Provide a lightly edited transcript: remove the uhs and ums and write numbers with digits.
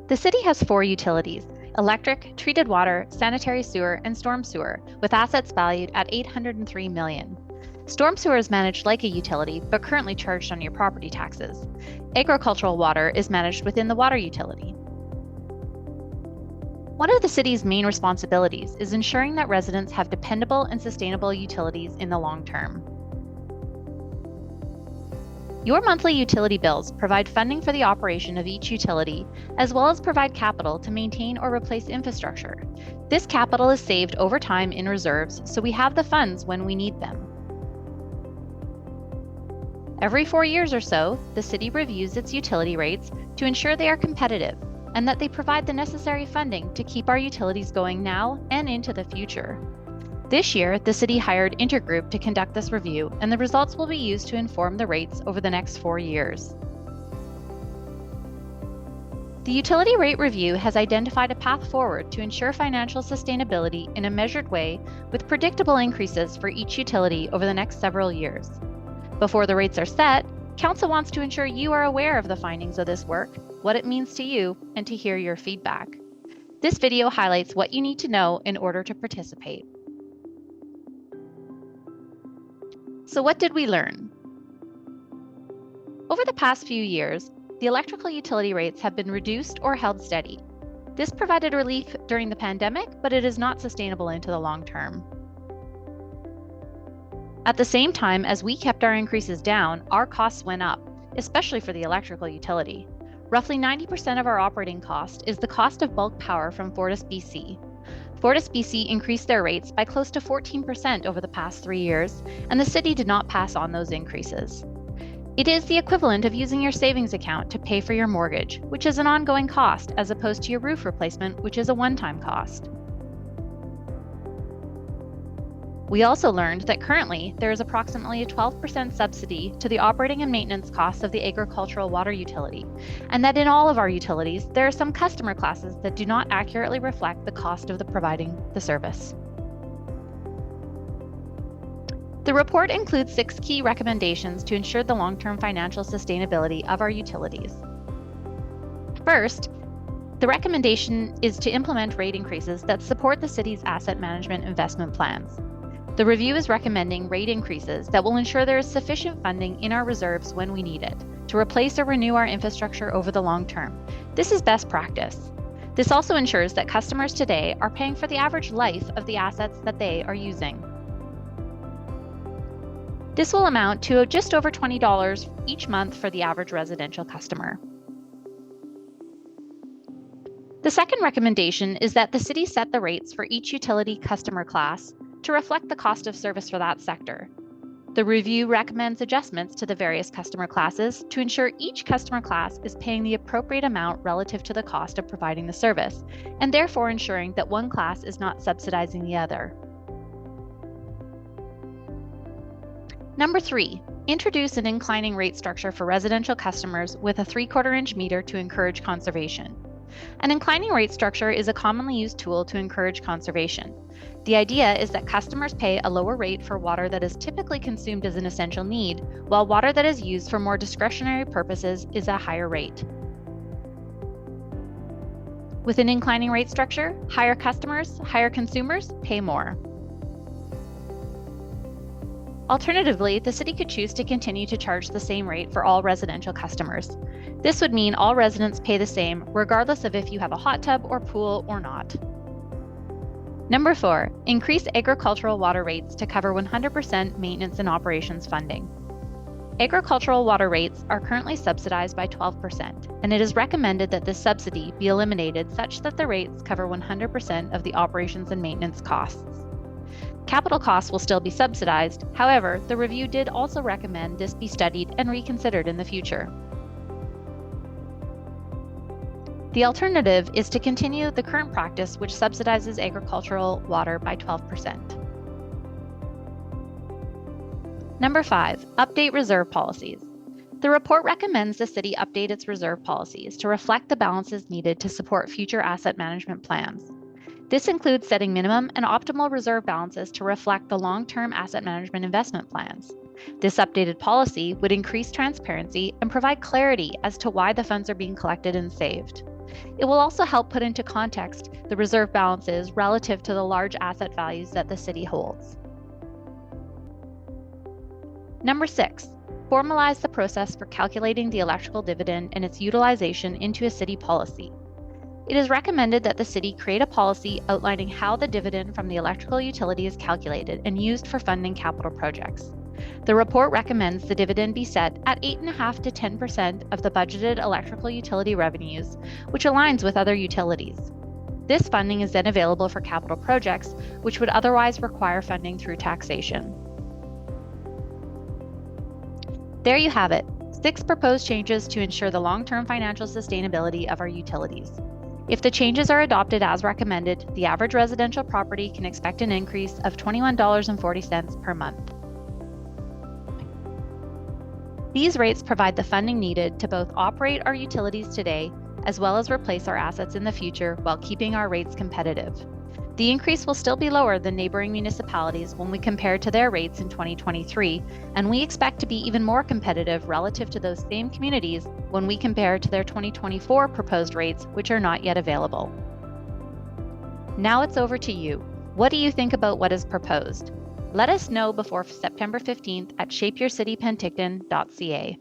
The city has 4 utilities: electric, treated water, sanitary sewer, and storm sewer, with assets valued at $803 million. Storm sewer is managed like a utility, but currently charged on your property taxes. Agricultural water is managed within the water utility. One of the city's main responsibilities is ensuring that residents have dependable and sustainable utilities in the long term. Your monthly utility bills provide funding for the operation of each utility, as well as provide capital to maintain or replace infrastructure. This capital is saved over time in reserves, so we have the funds when we need them. Every 4 years or so, the city reviews its utility rates to ensure they are competitive and that they provide the necessary funding to keep our utilities going now and into the future. This year, the city hired Intergroup to conduct this review, and the results will be used to inform the rates over the next 4 years. The utility rate review has identified a path forward to ensure financial sustainability in a measured way with predictable increases for each utility over the next several years. Before the rates are set, Council wants to ensure you are aware of the findings of this work, what it means to you, and to hear your feedback. This video highlights what you need to know in order to participate. So what did we learn? Over the past few years, the electrical utility rates have been reduced or held steady. This provided relief during the pandemic, but it is not sustainable into the long term. At the same time as we kept our increases down, our costs went up, especially for the electrical utility. Roughly 90% of our operating cost is the cost of bulk power from FortisBC. FortisBC increased their rates by close to 14% over the past 3 years, and the city did not pass on those increases. It is the equivalent of using your savings account to pay for your mortgage, which is an ongoing cost, as opposed to your roof replacement, which is a one-time cost. We also learned that currently there is approximately a 12% subsidy to the operating and maintenance costs of the agricultural water utility, and that in all of our utilities, there are some customer classes that do not accurately reflect the cost of providing the service. The report includes 6 key recommendations to ensure the long-term financial sustainability of our utilities. First, the recommendation is to implement rate increases that support the city's asset management investment plans. The review is recommending rate increases that will ensure there is sufficient funding in our reserves when we need it to replace or renew our infrastructure over the long term. This is best practice. This also ensures that customers today are paying for the average life of the assets that they are using. This will amount to just over $20 each month for the average residential customer. The second recommendation is that the city set the rates for each utility customer class to reflect the cost of service for that sector. The review recommends adjustments to the various customer classes to ensure each customer class is paying the appropriate amount relative to the cost of providing the service, and therefore ensuring that one class is not subsidizing the other. Number 3, introduce an inclining rate structure for residential customers with a 3/4-inch meter to encourage conservation. An inclining rate structure is a commonly used tool to encourage conservation. The idea is that customers pay a lower rate for water that is typically consumed as an essential need, while water that is used for more discretionary purposes is a higher rate. With an inclining rate structure, higher consumers pay more. Alternatively, the city could choose to continue to charge the same rate for all residential customers. This would mean all residents pay the same, regardless of if you have a hot tub or pool or not. Number 4, increase agricultural water rates to cover 100% maintenance and operations funding. Agricultural water rates are currently subsidized by 12%, and it is recommended that this subsidy be eliminated such that the rates cover 100% of the operations and maintenance costs. Capital costs will still be subsidized. However, the review did also recommend this be studied and reconsidered in the future. The alternative is to continue the current practice, which subsidizes agricultural water by 12%. Number 5, update reserve policies. The report recommends the city update its reserve policies to reflect the balances needed to support future asset management plans. This includes setting minimum and optimal reserve balances to reflect the long-term asset management investment plans. This updated policy would increase transparency and provide clarity as to why the funds are being collected and saved. It will also help put into context the reserve balances relative to the large asset values that the city holds. Number 6, formalize the process for calculating the electrical dividend and its utilization into a city policy. It is recommended that the city create a policy outlining how the dividend from the electrical utility is calculated and used for funding capital projects. The report recommends the dividend be set at 8.5% to 10% of the budgeted electrical utility revenues, which aligns with other utilities. This funding is then available for capital projects, which would otherwise require funding through taxation. There you have it, 6 proposed changes to ensure the long-term financial sustainability of our utilities. If the changes are adopted as recommended, the average residential property can expect an increase of $21.40 per month. These rates provide the funding needed to both operate our utilities today as well as replace our assets in the future while keeping our rates competitive. The increase will still be lower than neighboring municipalities when we compare to their rates in 2023, and we expect to be even more competitive relative to those same communities when we compare to their 2024 proposed rates, which are not yet available. Now it's over to you. What do you think about what is proposed? Let us know before September 15th at shapeyourcitypenticton.ca.